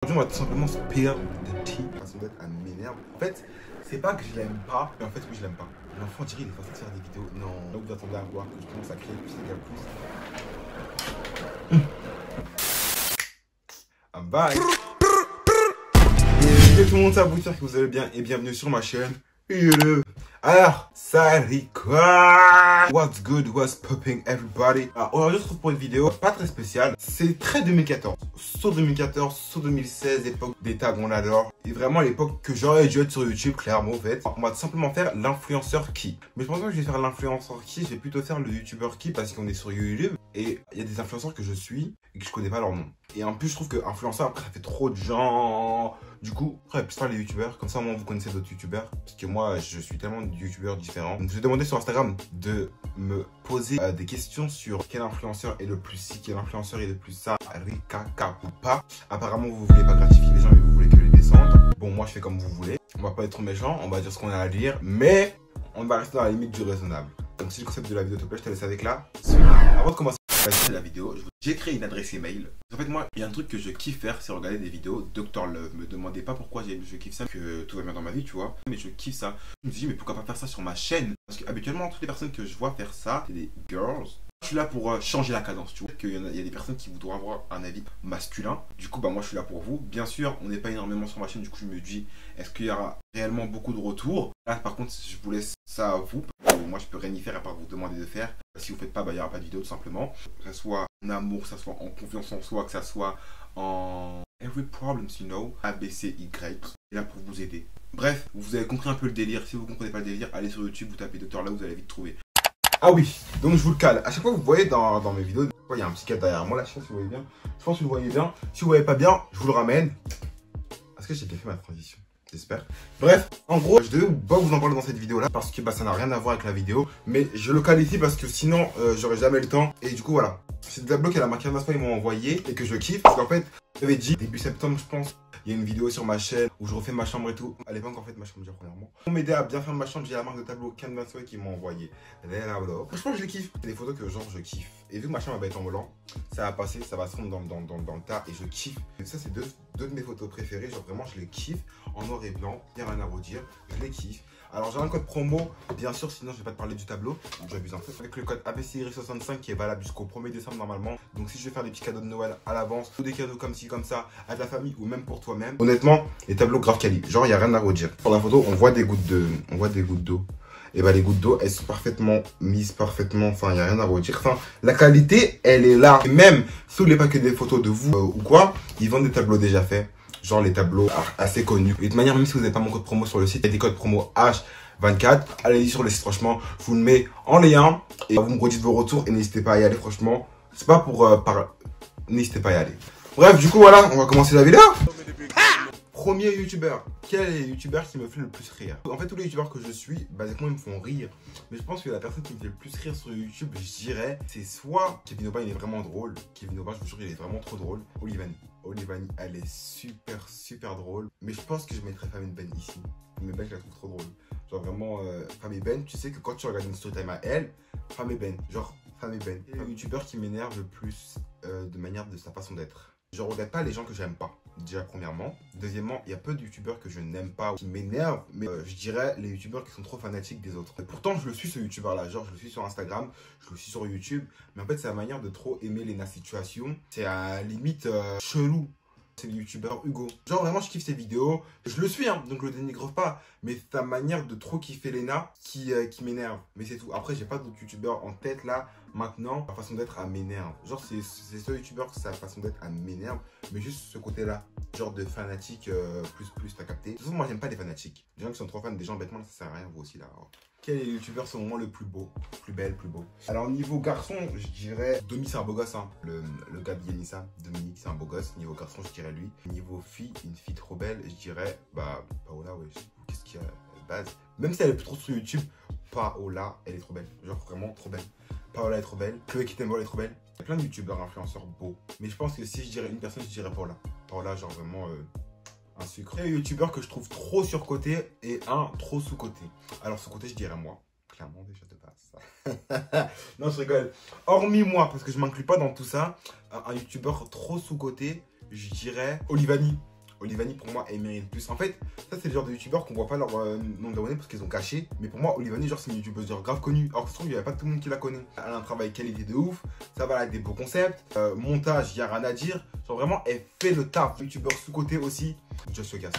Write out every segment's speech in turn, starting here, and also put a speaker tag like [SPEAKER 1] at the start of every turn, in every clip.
[SPEAKER 1] Aujourd'hui, on va tout simplement spill the tea. Façon d'être, elle m'énerve. En fait, c'est pas que je l'aime pas, mais en fait, oui, je l'aime pas. L'enfant dirait il est censé faire des vidéos. Non, là vous attendez à voir que je commence à créer plus égal plus. I'm back. Et tout le monde, ça vous dire que vous allez bien et bienvenue sur ma chaîne. Alors, salut quoi? What's good, what's popping everybody? Alors, aujourd'hui, on se retrouve pour une vidéo pas très spéciale. C'est très 2014. Saut 2014, saut 2016, époque des tags, on adore. Et vraiment l'époque que j'aurais dû être sur YouTube, clairement, en fait. On va tout simplement faire l'influenceur qui. Mais je pense pas que je vais faire l'influenceur qui, je vais plutôt faire le youtubeur qui parce qu'on est sur YouTube. Et il y a des influenceurs que je suis et que je connais pas leur nom. Et en plus, je trouve que influenceur, après, ça fait trop de gens. Du coup, après, plus faire les youtubeurs. Comme ça, au moins, vous connaissez d'autres youtubeurs. Parce que moi, je suis tellement de youtubeurs différents. Donc, je vais demander sur Instagram de me poser des questions sur quel influenceur est le plus si, quel influenceur est le plus ça, ricaka ou pas. Apparemment, vous voulez pas gratifier les gens, mais vous voulez que les descendre. Bon, moi, je fais comme vous voulez. On va pas être trop méchant, on va dire ce qu'on a à dire. Mais on va rester dans la limite du raisonnable. Donc, si le concept de la vidéo te plaît, je te laisse avec la suite. Avant de commencer la vidéo, j'ai créé une adresse email. En fait, moi, il y a un truc que je kiffe faire, c'est regarder des vidéos Dr Love. Me demandez pas pourquoi je kiffe ça, que tout va bien dans ma vie, tu vois. Mais je kiffe ça. Je me suis dit, mais pourquoi pas faire ça sur ma chaîne? Parce que habituellement, toutes les personnes que je vois faire ça, c'est des girls. Je suis là pour changer la cadence, tu vois. Il y a des personnes qui voudront avoir un avis masculin. Du coup, bah moi, je suis là pour vous. Bien sûr, on n'est pas énormément sur ma chaîne. Du coup, je me dis, est-ce qu'il y aura réellement beaucoup de retours? Là, par contre, je vous laisse ça à vous. Moi, je peux rien y faire à part vous demander de faire. Si vous faites pas, bah, il n'y aura pas de vidéo, tout simplement. Que ça soit en amour, que ça soit en confiance en soi, que ça soit en every problems, you know, A, B, C, Y. Et là pour vous aider. Bref, vous avez compris un peu le délire. Si vous comprenez pas le délire, allez sur YouTube, vous tapez Dr Love, vous allez vite trouver. Ah oui, donc je vous le cale. À chaque fois que vous voyez dans mes vidéos, il y a un petit cadre derrière moi là, je sais pas si vous voyez bien. Je pense que vous le voyez bien. Si vous voyez pas bien, je vous le ramène. Est-ce que j'ai bien fait ma transition? J'espère. Bref, en gros, je devais pas vous en parler dans cette vidéo là parce que bah, ça n'a rien à voir avec la vidéo. Mais je le cale ici parce que sinon, j'aurais jamais le temps. Et du coup, voilà. C'est le tableau qu'à la marque Canvas ils m'ont envoyé et que je kiffe. Parce qu'en fait, j'avais dit début septembre, je pense. Il y a une vidéo sur ma chaîne où je refais ma chambre et tout. À l'époque, en fait, ma chambre déjà premièrement. Pour m'aider à bien faire ma chambre, j'ai la marque de tableau Canvas qui m'ont envoyé. Franchement, je les kiffe. C'est des photos que genre je kiffe. Et vu que ma chambre va être en blanc, ça va passer, ça va se rendre dans le tas et je kiffe. Et ça, c'est deux de mes photos préférées. Genre vraiment, je les kiffe en noir et blanc. Il n'y a rien à redire. Je les kiffe. Alors, j'ai un code promo, bien sûr, sinon je vais pas te parler du tableau. J'abuse un peu. Avec le code ABCY65 qui est valable jusqu'au 1er décembre normalement. Donc, si je vais faire des petits cadeaux de Noël à l'avance, ou des cadeaux comme ci, comme ça, à ta famille ou même pour toi-même. Honnêtement, les tableaux grave quali. Genre, il n'y a rien à redire. Pour la photo, on voit des gouttes d'eau. Et bah, les gouttes d'eau, elles sont parfaitement mises, parfaitement. Enfin, il n'y a rien à redire. Enfin, la qualité, elle est là. Et même, si vous voulez pas que des photos de vous ou quoi, ils vendent des tableaux déjà faits. Genre les tableaux assez connus. Et de toute manière, même si vous n'avez pas mon code promo sur le site, il y a des codes promo H24. Allez-y sur le site, franchement. Je vous le mets en lien. Et vous me redites vos retours. Et n'hésitez pas à y aller, franchement. C'est pas pour n'hésitez pas à y aller. Bref, du coup, voilà. On va commencer la vidéo. Premier youtubeur. Quel est le youtubeur qui me fait le plus rire? En fait, tous les youtubeurs que je suis, basiquement, ils me font rire. Mais je pense que la personne qui me fait le plus rire sur YouTube, je dirais, c'est soit Kevin Aubin, il est vraiment drôle. Kevin Aubin, je vous jure, il est vraiment trop drôle. Olivani. Olivani, elle est super drôle. Mais je pense que je mettrais Famille Ben ici. Famille Ben, je la trouve trop drôle. Genre vraiment, Famille Ben, tu sais que quand tu regardes une story time à elle, Famille Ben, genre Famille Ben. C'est le youtubeur qui m'énerve le plus de manière de sa façon d'être. Je regarde pas les gens que j'aime pas, déjà premièrement. Deuxièmement, il y a peu de youtubeurs que je n'aime pas ou qui m'énervent, mais je dirais les youtubeurs qui sont trop fanatiques des autres. Et pourtant, je le suis ce youtubeur là, genre je le suis sur Instagram, je le suis sur YouTube, mais en fait, c'est la manière de trop aimer Lena Situation. C'est à la limite chelou. C'est le youtubeur Hugo. Genre vraiment je kiffe ses vidéos. Je le suis hein, donc je le dénigre pas. Mais c'est ta manière de trop kiffer Lena qui m'énerve. Mais c'est tout. Après j'ai pas d'autres youtubeurs en tête là. Maintenant, sa façon d'être elle m'énerve. Genre c'est ce youtubeur que sa façon d'être elle m'énerve. Mais juste ce côté là. Genre de fanatique plus t'as capté. De toute façon moi j'aime pas les fanatiques. Les gens qui sont trop fans des gens bêtement ça sert à rien vous aussi là. Quel est le youtubeur selon moi le plus beau? Plus belle, plus beau? Alors niveau garçon, je dirais Domi c'est un beau gosse hein. Le gars de Yanissa, Dominique c'est un beau gosse. Niveau garçon je dirais lui. Niveau fille, une fille trop belle, je dirais bah Paola ouais. Qu'est-ce qu'il y a base? Même si elle est plus trop sur YouTube, Paola elle est trop belle. Genre vraiment trop belle. Paola est trop belle. Chloé Kittembo elle est trop belle. Il y a plein de youtubeurs influenceurs beaux. Mais je pense que si je dirais une personne, je dirais Paola. Paola genre vraiment un sucre. Il y a un youtubeur que je trouve trop surcoté et un trop sous-coté. Alors sous-coté je dirais moi. Clairement déjà de base. Non je rigole. Hormis moi, parce que je m'inclus pas dans tout ça, un youtubeur trop sous-coté, je dirais Olivani. Olivani, pour moi, elle mérite plus. En fait, ça, c'est le genre de youtubeurs qu'on voit pas leur nombre d'abonnés parce qu'ils ont caché. Mais pour moi, Olivani, genre, c'est une youtubeuse genre grave connue. Alors que je trouve qu'il n'y a pas tout le monde qui la connaît. Elle a un travail qualité de ouf. Ça va avec des beaux concepts. Montage, il n'y a rien à dire. Genre, vraiment, elle fait le taf. Youtubeur sous-côté aussi. Just Yocast.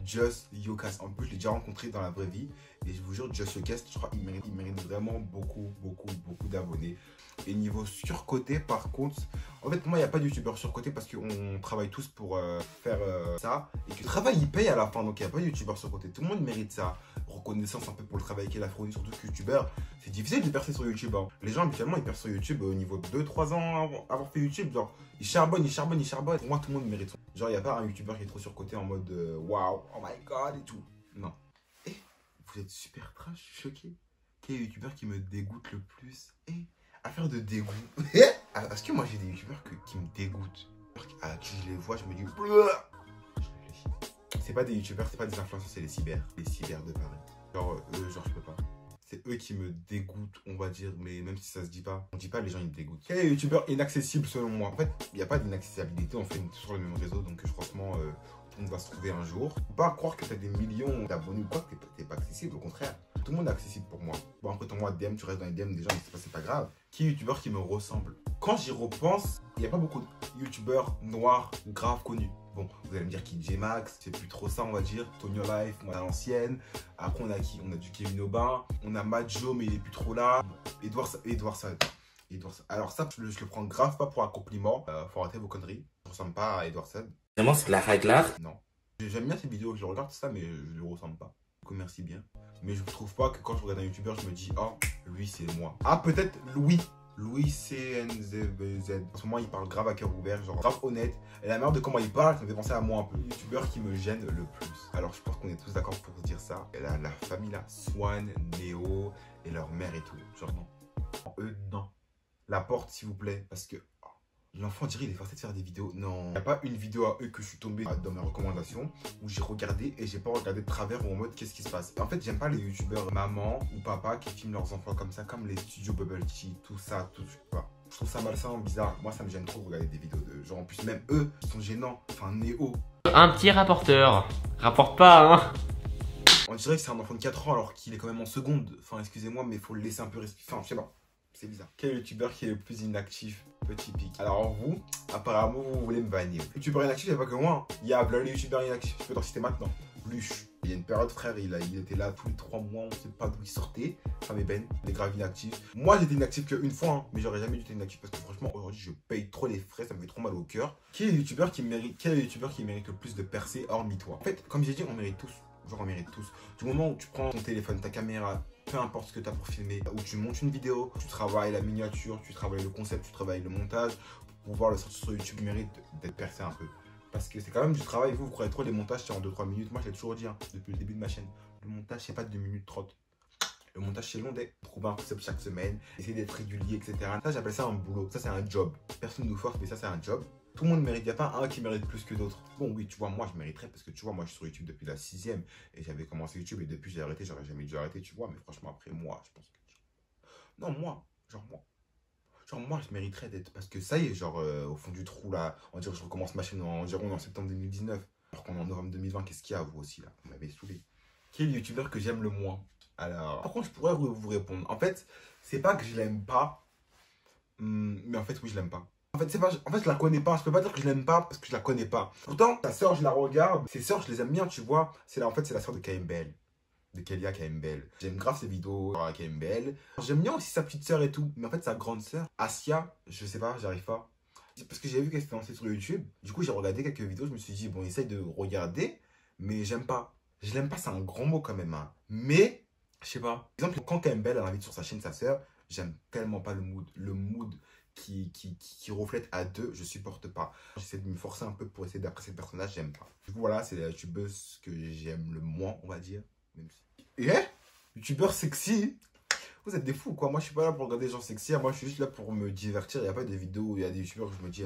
[SPEAKER 1] Just Yocast. En plus, je l'ai déjà rencontré dans la vraie vie. Et je vous jure, Just Yocast, je crois qu'il mérite vraiment beaucoup d'abonnés. Et niveau surcoté, par contre, en fait, pour moi, il n'y a pas de youtubeur surcoté parce qu'on travaille tous pour faire ça. Et que le travail, il paye à la fin. Donc, il n'y a pas de youtubeur surcoté. Tout le monde mérite ça. Reconnaissance un peu pour le travail qu'elle a fourni, surtout que youtubeur. C'est difficile de percer sur YouTube. Hein. Les gens, habituellement, ils percent sur YouTube au niveau de 2-3 ans avant avoir fait YouTube. Genre, ils charbonnent. Pour moi, tout le monde mérite. Genre, il n'y a pas un youtubeur qui est trop surcoté en mode waouh, oh my god et tout. Non. Et vous êtes super trash, choqué. Quel youtubeur qui me dégoûte le plus? Affaire de dégoût. Est-ce que moi j'ai des youtubeurs qui me dégoûtent? À qui je les vois, je me dis. Je réfléchis. C'est pas des youtubeurs, c'est pas des influenceurs, c'est les cyber. Les cyber de Paris. Genre, eux, genre, je peux pas. C'est eux qui me dégoûtent, on va dire, mais même si ça se dit pas, on dit pas les gens ils me dégoûtent. Quel est le youtubeur inaccessible selon moi? En fait, il n'y a pas d'inaccessibilité, on fait sur le même réseau, donc franchement, on va se trouver un jour. Faut pas croire que t'as des millions d'abonnés ou quoi, que t'es pas accessible, au contraire. Tout le monde est accessible pour moi. Bon, après, ton mois de DM, tu restes dans les DM des gens, c'est pas grave. Qui est youtubeur qui me ressemble? Quand j'y repense, il n'y a pas beaucoup de youtubeurs noirs grave connus. Bon, vous allez me dire qui J-Max, c'est plus trop ça, on va dire. Tony Life, moi à l'ancienne. Après, on a qui? On a du Kevin Aubin. On a Majo, mais il est plus trop là. Edouard Sad. Alors, ça, je le prends grave pas pour un compliment. Faut arrêter vos conneries. Je ressemble pas à Edouard Sad.
[SPEAKER 2] Vraiment, c'est de la raglar.
[SPEAKER 1] Non. J'aime bien ces vidéos, je regarde ça, mais je ne lui ressemble pas. Merci bien. Mais je trouve pas que quand je regarde un youtubeur, je me dis, oh, lui c'est moi. Ah, peut-être Louis. Louis CNZBZ. En ce moment, il parle grave à cœur ouvert, genre grave honnête. Et la manière de comment il parle, ça me fait penser à moi un peu. Le youtubeur qui me gêne le plus. Alors, je pense qu'on est tous d'accord pour se dire ça. Et la famille là, Swan, Néo et leur mère et tout. Genre, non. Eux, non. La porte, s'il vous plaît, parce que. L'enfant dirait il est forcé de faire des vidéos. Non. Il n'y a pas une vidéo à eux que je suis tombé dans mes recommandations où j'ai regardé et j'ai pas regardé de travers ou en mode qu'est-ce qui se passe. En fait, j'aime pas les youtubeurs maman ou papa qui filment leurs enfants comme ça, comme les studios Bubble Tea, tout ça, tout ça. Je trouve ça malsain, bizarre. Moi, ça me gêne trop de regarder des vidéos de genre. En plus, même eux, ils sont gênants. Enfin, Néo.
[SPEAKER 2] Un petit rapporteur. Rapporte pas, hein.
[SPEAKER 1] On dirait que c'est un enfant de 4 ans alors qu'il est quand même en seconde. Enfin, excusez-moi, mais il faut le laisser un peu respirer. Enfin, je sais pas. C'est bizarre. Quel youtubeur qui est le plus inactif? Petit pic. Alors vous, apparemment, vous voulez me bannir. Youtubeur inactif, il n'y a pas que moi. Il y a plein de youtubeurs inactifs. Je peux t'en citer maintenant. Luche. Il y a une période, frère, il était là tous les 3 mois. On ne sait pas d'où il sortait. Femme et Ben, il est grave inactif. Moi, j'étais inactif qu'une fois, hein, mais j'aurais jamais dû être inactif parce que franchement, aujourd'hui, je paye trop les frais. Ça me fait trop mal au cœur. Quel est le youtubeur qui mérite le plus de percées hormis toi? En fait, comme j'ai dit, on mérite tous. Genre, on mérite tous. Du moment où tu prends ton téléphone, ta caméra, peu importe ce que tu as pour filmer, où tu montes une vidéo, tu travailles la miniature, tu travailles le concept, tu travailles le montage, pour pouvoir le sortir sur YouTube, mérite d'être percé un peu. Parce que c'est quand même du travail. Vous croyez trop les montages, c'est en 2-3 minutes. Moi, je l'ai toujours dit hein, depuis le début de ma chaîne. Le montage, c'est pas 2 minutes 30. Le montage, c'est long d'être. Trouver un concept chaque semaine, essayer d'être régulier, etc. Ça, j'appelle ça un boulot. Ça, c'est un job. Personne ne nous force, mais ça, c'est un job. Tout le monde mérite, il n'y a pas un qui mérite plus que d'autres. Bon, oui, tu vois, moi, je mériterais parce que tu vois, moi, je suis sur YouTube depuis la 6e et j'avais commencé YouTube et depuis, j'ai arrêté, j'aurais jamais dû arrêter, tu vois. Mais franchement, après, moi, je pense que. Non, moi, Genre, moi, je mériterais d'être. Parce que ça y est, genre, au fond du trou, là, on dirait que je recommence ma chaîne en septembre 2019. Alors qu'on est en novembre 2020, qu'est-ce qu'il y a, vous aussi, là? Vous m'avez saoulé. Quel youtubeur que j'aime le moins? Alors, par contre, je pourrais vous répondre. En fait, c'est pas que je l'aime pas, mais en fait, oui, je l'aime pas. En fait, je la connais pas. Je peux pas dire que je l'aime pas parce que je la connais pas. Pourtant, ta soeur, je la regarde. Ses soeurs, je les aime bien, tu vois. En fait, c'est la soeur de KMBL. De Kelia KMBL. J'aime grave ses vidéos à KMBL. J'aime bien aussi sa petite soeur et tout. Mais en fait, sa grande soeur, Asia, je sais pas, j'arrive pas. Parce que j'ai vu qu'elle s'était lancée sur YouTube. Du coup, j'ai regardé quelques vidéos. Je me suis dit, bon, essaye de regarder. Mais j'aime pas. Je l'aime pas, c'est un grand mot quand même. Hein. Mais, je sais pas. Par exemple, quand KMBL invite sur sa chaîne sa soeur, j'aime tellement pas le mood. Le mood qui reflète à deux, je supporte pas. J'essaie de me forcer un peu pour essayer d'apprécier le personnage, j'aime pas. Du coup, voilà, c'est la youtubeuse que j'aime le moins, on va dire. Même si... youtubeur sexy. Vous êtes des fous, quoi. Moi, je suis pas là pour regarder des gens sexy. Moi, je suis juste là pour me divertir. Il n'y a pas de vidéos où il y a des youtubeurs où je me dis,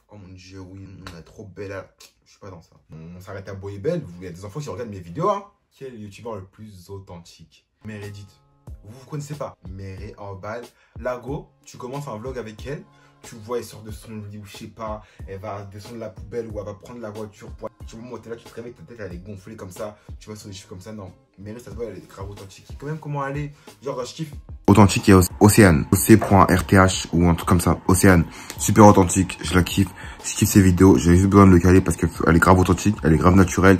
[SPEAKER 1] oh mon dieu, oui, on est trop belle. Là. Je suis pas dans ça. On s'arrête à beau et belle. Il y a des enfants qui regardent mes vidéos. Hein. Quel est le youtubeur le plus authentique? Meredith. Vous connaissez pas. Méré en balle. Lago, tu commences un vlog avec elle. Tu vois, elle sort de son lit ou je sais pas. Elle va descendre la poubelle ou elle va prendre la voiture pour Tu vois, moi, t'es là, tu te réveilles, ta tête elle est gonflée comme ça, tu vas sur les cheveux comme ça, non. Mais là, ça se voit, elle est grave authentique. Quand même, comment elle est, genre, je kiffe. Authentique, il y a Océane, OC.RTH ou un truc comme ça, Océane. Super authentique, je la kiffe. Je kiffe ses vidéos, j'ai juste besoin de le caler parce qu'elle est grave authentique, elle est grave naturelle.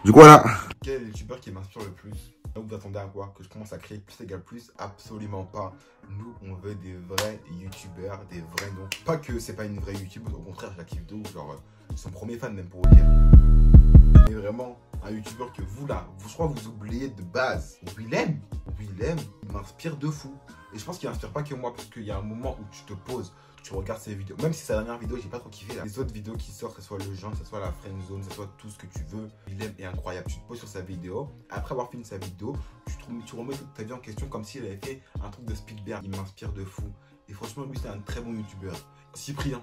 [SPEAKER 1] Du coup, voilà. Quel est le youtubeur qui m'inspire le plus? Là, vous attendez à quoi? Que je commence à créer plus égale plus? Absolument pas. Nous, on veut des vrais youtubeurs, des vrais noms. Pas que c'est pas une vraie youtubeuse, au contraire, je la kiffe de ouf. Genre, son premier fan, même pour vous dire. Mais vraiment, un youtubeur que vous là, je crois que vous oubliez de base. Willem, il m'inspire de fou. Et je pense qu'il m'inspire pas que moi, parce qu'il y a un moment où tu te poses, tu regardes ses vidéos. Même si sa dernière vidéo, j'ai pas trop kiffé là. Les autres vidéos qui sortent, que ce soit le genre, que ce soit la friend zone, que ce soit tout ce que tu veux. Willem est incroyable. Tu te poses sur sa vidéo. Après avoir fini sa vidéo, tu remets toute ta vie en question comme s'il avait fait un truc de Spielberg. Il m'inspire de fou. Et franchement, lui, c'est un très bon youtubeur. Cyprien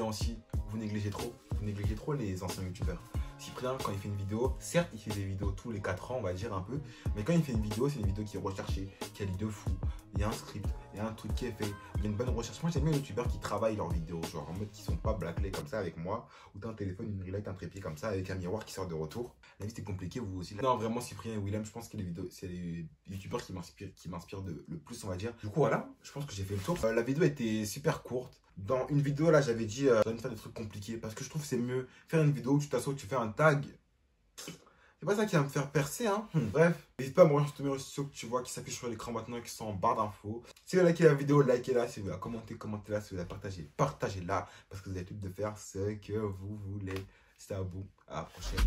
[SPEAKER 1] aussi, vous négligez trop les anciens youtubeurs. Cyprien, quand il fait une vidéo, certes, il fait des vidéos tous les 4 ans, on va dire un peu, mais quand il fait une vidéo, c'est une vidéo qui est recherchée, qui a l'idée de fou. Il y a un script, il y a un truc qui est fait, il y a une bonne recherche. Moi, j'aime bien les youtubeurs qui travaillent leurs vidéos, genre en mode qui sont pas blacklés comme ça avec moi, ou t'as un téléphone, une relight, un trépied comme ça, avec un miroir qui sort de retour. La vie, c'était compliqué, vous aussi. Non, vraiment, Cyprien et Willem, je pense que c'est les youtubeurs qui m'inspirent le plus, on va dire. Du coup, voilà, je pense que j'ai fait le tour. La vidéo était super courte. Dans une vidéo, là, j'avais dit, je vais faire des trucs compliqués, parce que je trouve que c'est mieux faire une vidéo où tu t'assois, tu fais un tag. C'est pas ça qui va me faire percer, hein. Bref, n'hésite pas à me rejoindre sur tous mes réseaux sociaux que tu vois qui s'affichent sur l'écran maintenant et qui sont en barre d'infos. Si vous avez liké la vidéo, likez-la. Si vous la commentez, commentez-la. Si vous la partagez, partagez-la. Parce que vous avez tout de faire ce que vous voulez. C'était à vous. À la prochaine.